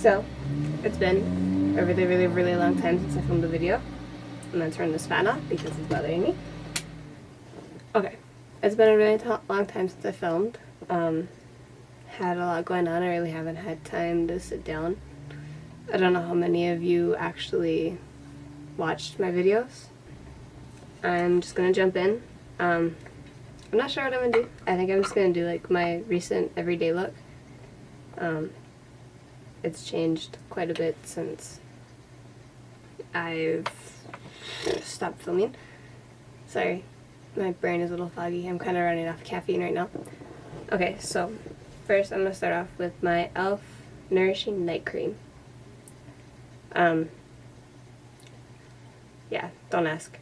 So, it's been a really long time since I filmed a video. I'm gonna turn this fan off because it's bothering me. Okay, it's been a really long time since I filmed. Had a lot going on. I really haven't had time to sit down. I don't know how many of you actually watched my videos. I'm just gonna jump in. I'm not sure what I'm gonna do. I think I'm just gonna do like my recent everyday look. It's changed quite a bit since I've stopped filming. Sorry, my brain is a little foggy. I'm kind of running off caffeine right now. Okay, so first I'm gonna start off with my e.l.f. Nourishing Night Cream. Yeah, don't ask.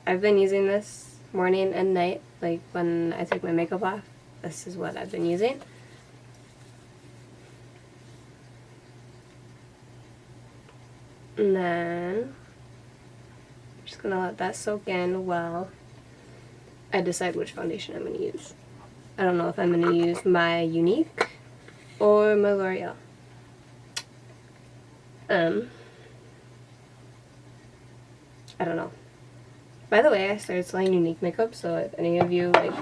I've been using this morning and night, like when I take my makeup off. This is what I've been using. And then I'm just gonna let that soak in while I decide which foundation I'm gonna use. I don't know if I'm gonna use my Younique or my L'Oreal. I don't know. By the way, I started selling Younique makeup, so if any of you like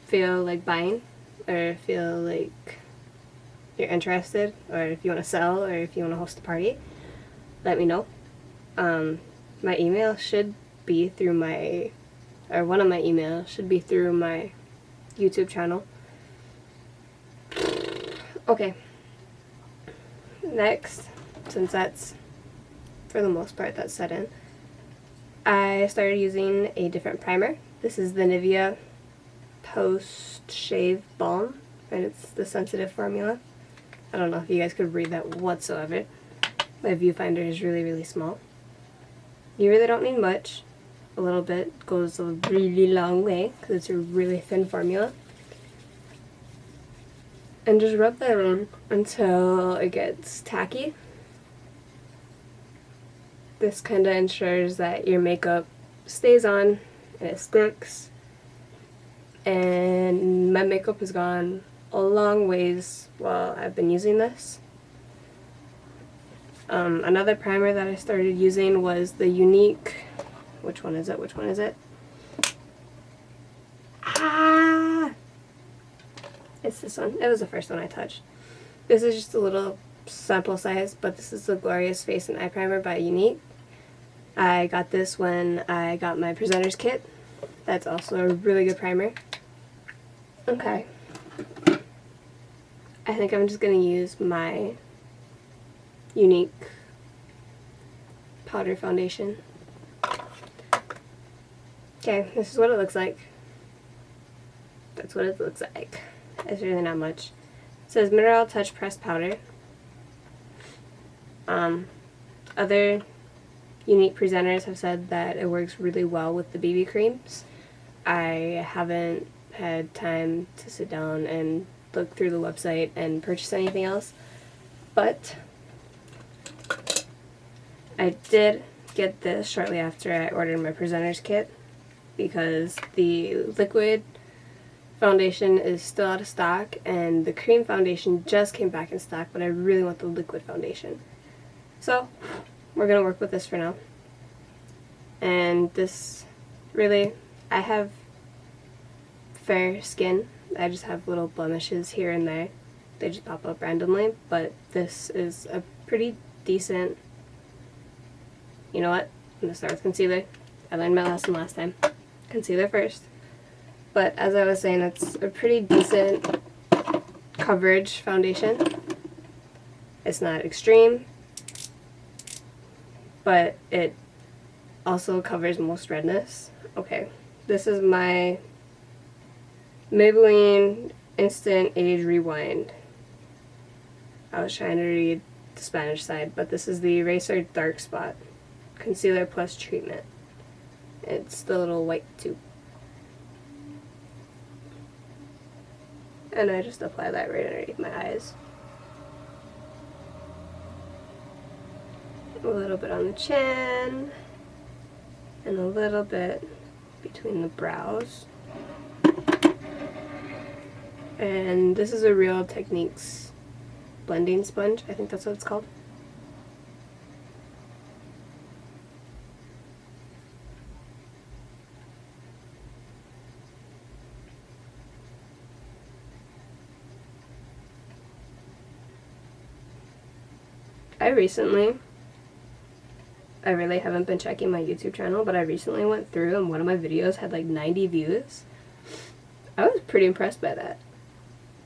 feel like buying or feel like you're interested, or if you want to sell, or if you want to host a party, let me know. My email should be through my, or one of my emails should be through my YouTube channel. Okay. Next, since that's, for the most part, that's set in, I started using a different primer. This is the Nivea Post Shave Balm, and it's the sensitive formula. I don't know if you guys could read that whatsoever. My viewfinder is really small. You really don't need much. A little bit goes a really long way because it's a really thin formula. And just rub that on until it gets tacky. This kind of ensures that your makeup stays on and it sticks. And my makeup has gone a long ways while I've been using this. Another primer that I started using was the Younique. Which one is it? Ah! It's this one. It was the first one I touched. This is just a little sample size, but this is the Glorious Face and Eye Primer by Younique. I got this when I got my Presenter's Kit. That's also a really good primer. Okay. I think I'm just going to use my Younique powder foundation. Okay, this is what it looks like. That's what it looks like. It's really not much. It says Mineral Touch Pressed Powder. Other Younique presenters have said that it works really well with the BB creams. I haven't had time to sit down and look through the website and purchase anything else, but I did get this shortly after I ordered my Presenter's Kit because the liquid foundation is still out of stock and the cream foundation just came back in stock, but I really want the liquid foundation. So we're going to work with this for now. And this really, I have fair skin. I just have little blemishes here and there. They just pop up randomly, but this is a pretty decent. You know what? I'm going to start with concealer. I learned my lesson last time. Concealer first. But as I was saying, it's a pretty decent coverage foundation. It's not extreme, but it also covers most redness. Okay, this is my Maybelline Instant Age Rewind. I was trying to read the Spanish side, but this is the Eraser Dark Spot Concealer Plus Treatment. It's the little white tube. And I just apply that right underneath my eyes. A little bit on the chin, and a little bit between the brows. And this is a Real Techniques blending sponge. I think that's what it's called. I really haven't been checking my YouTube channel, but I recently went through and one of my videos had like 90 views. I was pretty impressed by that.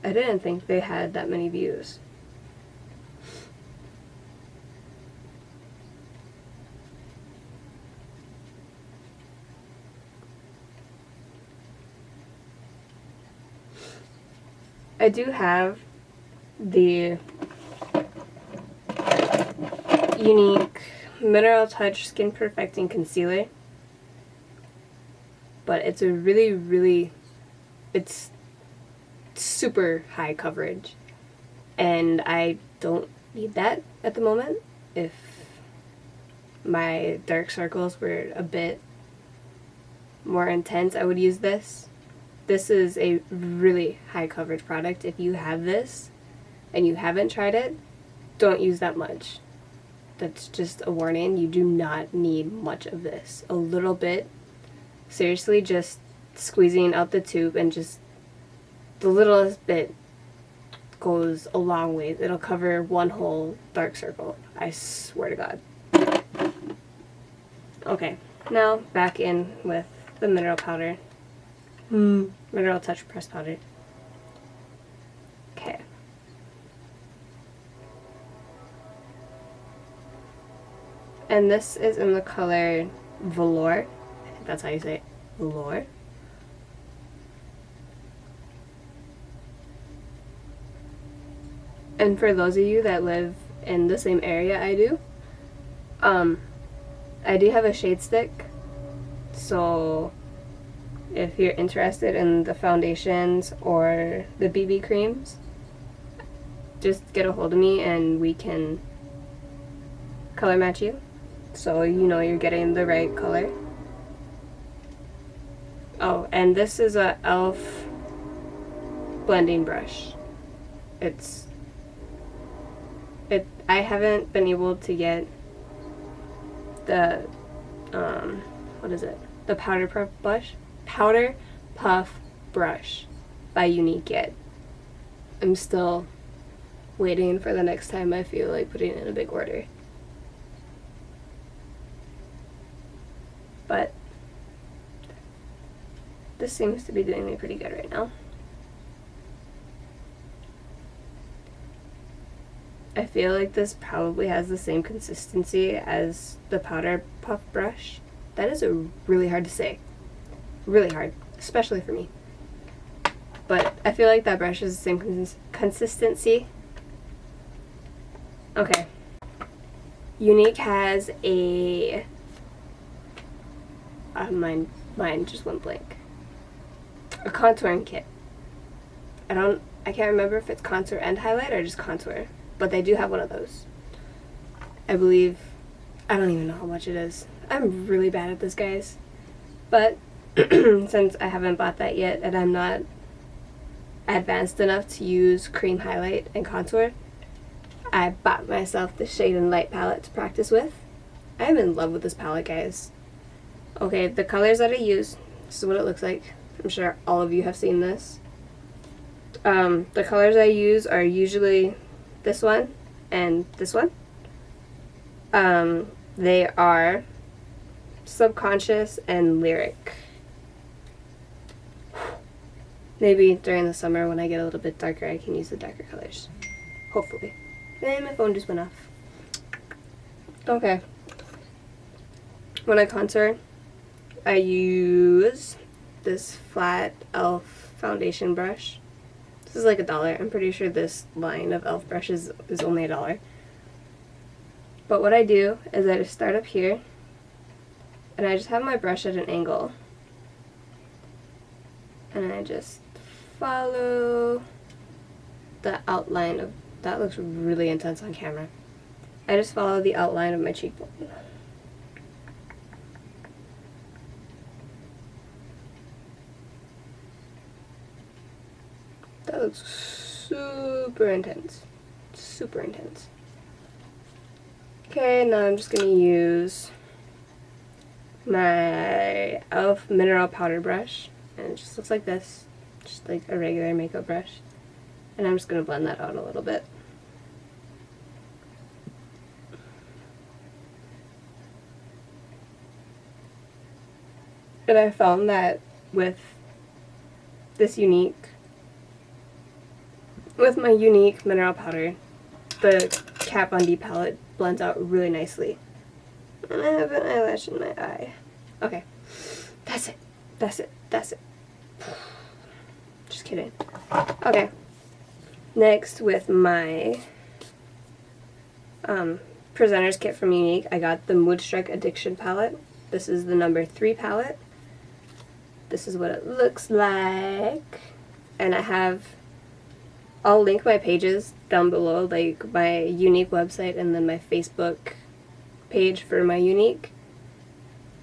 I didn't think they had that many views. I do have the Younique Mineral Touch Skin Perfecting Concealer, but it's a it's super high coverage, and I don't need that at the moment. If my dark circles were a bit more intense, I would use this. This is a really high coverage product. If you have this and you haven't tried it, don't use that much. That's just a warning. You do not need much of this. A little bit. Seriously, just squeezing out the tube and just the littlest bit goes a long way. It'll cover one whole dark circle. I swear to God. Okay, now back in with the mineral powder. Mineral Touch Pressed Powder. Okay. And this is in the color Velour. I think that's how you say it. Velour. And for those of you that live in the same area I do have a shade stick. So if you're interested in the foundations or the BB creams, just get a hold of me and we can color match you, so you know you're getting the right color. Oh, and this is a e.l.f. blending brush. I haven't been able to get the what is it? The Powder Puff brush by Younique yet. I'm still waiting for the next time I feel like putting in a big order. But this seems to be doing me pretty good right now. I feel like this probably has the same consistency as the Powder Puff brush. That is really hard to say. Really hard, especially for me. But I feel like that brush is the same consistency. Okay. Younique has a mine just went blank. A contouring kit. I can't remember if it's contour and highlight or just contour, but they do have one of those. I believe, I don't even know how much it is. I'm really bad at this, guys. But since I haven't bought that yet and I'm not advanced enough to use cream highlight and contour, I bought myself the Shade and Light palette to practice with. I'm in love with this palette, guys. Okay, the colors that I use, this is what it looks like. I'm sure all of you have seen this. The colors I use are usually this one and this one. They are Subconscious and Lyric. Maybe during the summer when I get a little bit darker, I can use the darker colors. Hopefully. And my phone just went off. Okay. When I contour, I use this flat e.l.f. foundation brush. This is like $1. I'm pretty sure this line of e.l.f. brushes is only $1. But what I do is I just start up here and I just have my brush at an angle. And I just follow the outline of, that looks really intense on camera. I just follow the outline of my cheekbone. That looks super intense. super intense. Okay, now I'm just going to use my e.l.f. mineral powder brush, and it just looks like this, just like a regular makeup brush, and I'm just going to blend that out a little bit. And I found that with my unique mineral powder, the Kat Von D palette blends out really nicely. And I have an eyelash in my eye. Okay, that's it. Just kidding. Okay, next with my presenter's kit from Younique, I got the Moodstrike Addiction palette. This is the number 3 palette. This is what it looks like. And I'll link my pages down below, like my Younique website and then my Facebook page for my Younique.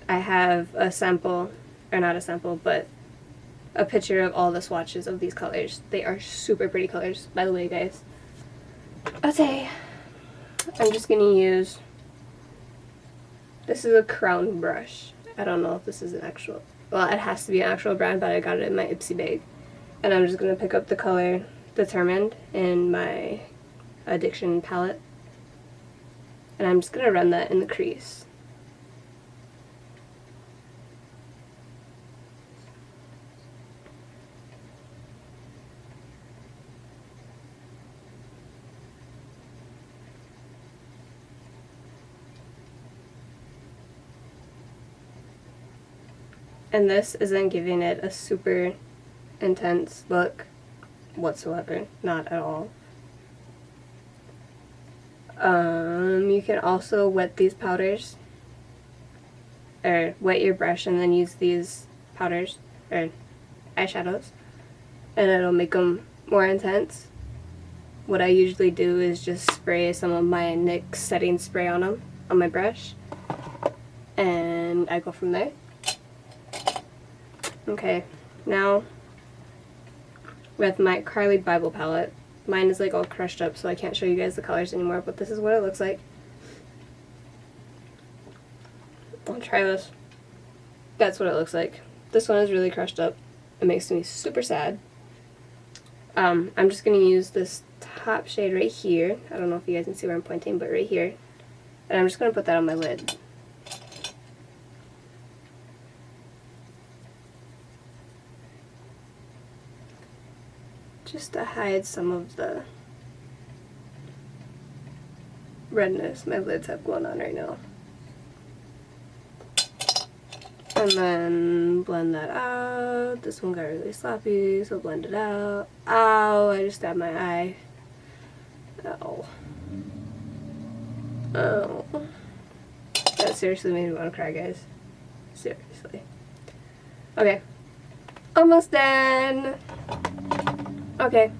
I have a sample, or not a sample, but a picture of all the swatches of these colors. They are super pretty colors, by the way, guys. Okay, I'm just gonna use, this is a Crown brush. I don't know if this is an actual, well, it has to be an actual brand, but I got it in my Ipsy bag. And I'm just gonna pick up the color Determined in my Addiction palette, and I'm just gonna run that in the crease. And this isn't giving it a super intense look whatsoever, not at all. You can also wet these powders, or wet your brush and then use these powders, or eyeshadows, and it'll make them more intense. What I usually do is just spray some of my NYX setting spray on them, on my brush, and I go from there. Okay, now with my Carly Bible palette, mine is like all crushed up so I can't show you guys the colors anymore, but this is what it looks like. I'll try this. That's what it looks like. This one is really crushed up. It makes me super sad. I'm just going to use this top shade right here. I don't know if you guys can see where I'm pointing, but right here. And I'm just going to put that on my lid. Just to hide some of the redness my lids have going on right now. And then blend that out. This one got really sloppy, so blend it out. Ow, I just stabbed my eye. Ow. Oh. That seriously made me want to cry, guys. Seriously. Okay. Almost done. Okay.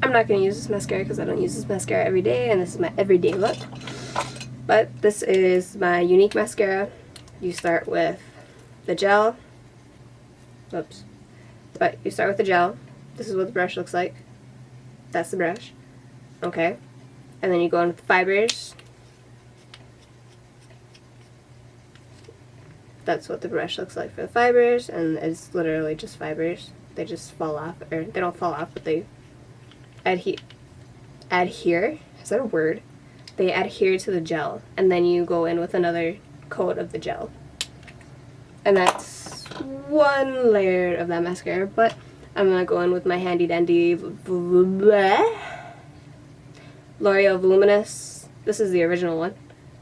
I'm not going to use this mascara because I don't use this mascara every day, and this is my everyday look. But this is my Younique mascara. You start with the gel. Oops. But you start with the gel. This is what the brush looks like. That's the brush. Okay. And then you go in with the fibers. That's what the brush looks like for the fibers, and it's literally just fibers. They just fall off, or they don't fall off, but they adhere. Is that a word? They adhere to the gel, and then you go in with another coat of the gel. And that's one layer of that mascara, but I'm going to go in with my handy dandy L'Oreal Voluminous. This is the original one.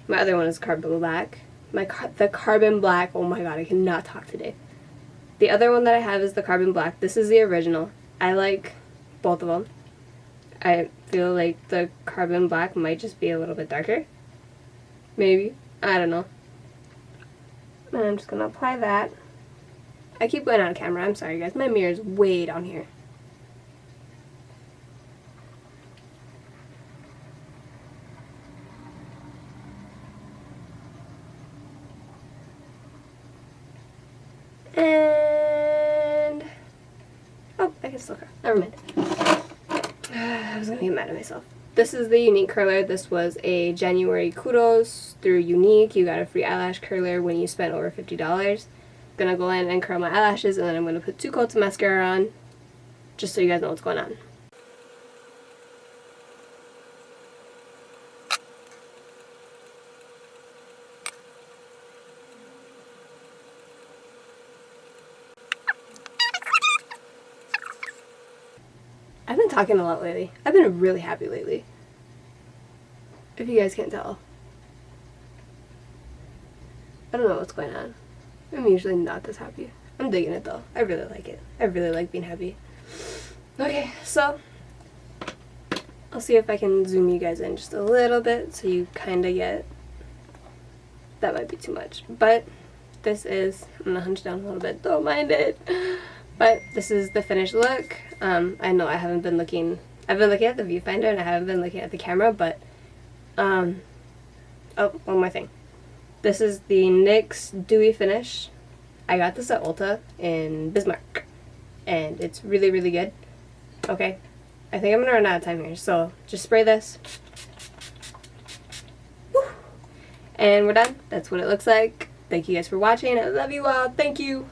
My other one is Carbon Black. The Carbon Black, oh my god, I cannot talk today. The other one that I have is the Carbon Black. This is the original. I like both of them. I feel like the Carbon Black might just be a little bit darker. Maybe. I don't know. And I'm just going to apply that. I keep going out of camera. I'm sorry, guys. My mirror is way down here. And... oh, I can still cry. Never mind. I was going to get mad at myself. this is the Younique curler. This was a January kudos through Younique. You got a free eyelash curler when you spent over $50. Gonna go in and curl my eyelashes, and then I'm gonna put 2 coats of mascara on, just so you guys know what's going on. I've been talking a lot lately. I've been really happy lately, if you guys can't tell. I don't know what's going on. I'm usually not this happy. I'm digging it though. I really like it. I really like being happy. Okay, so I'll see if I can zoom you guys in just a little bit so you kind of get, that might be too much, but this is, I'm gonna hunch down a little bit, don't mind it, but this is the finished look. I know I haven't been looking, I've been looking at the viewfinder and I haven't been looking at the camera, but oh, one more thing. This is the NYX Dewy Finish. I got this at Ulta in Bismarck, and it's really, really good. Okay, I think I'm gonna run out of time here, so just spray this. Woo. And we're done. That's what it looks like. Thank you guys for watching. I love you all. Thank you.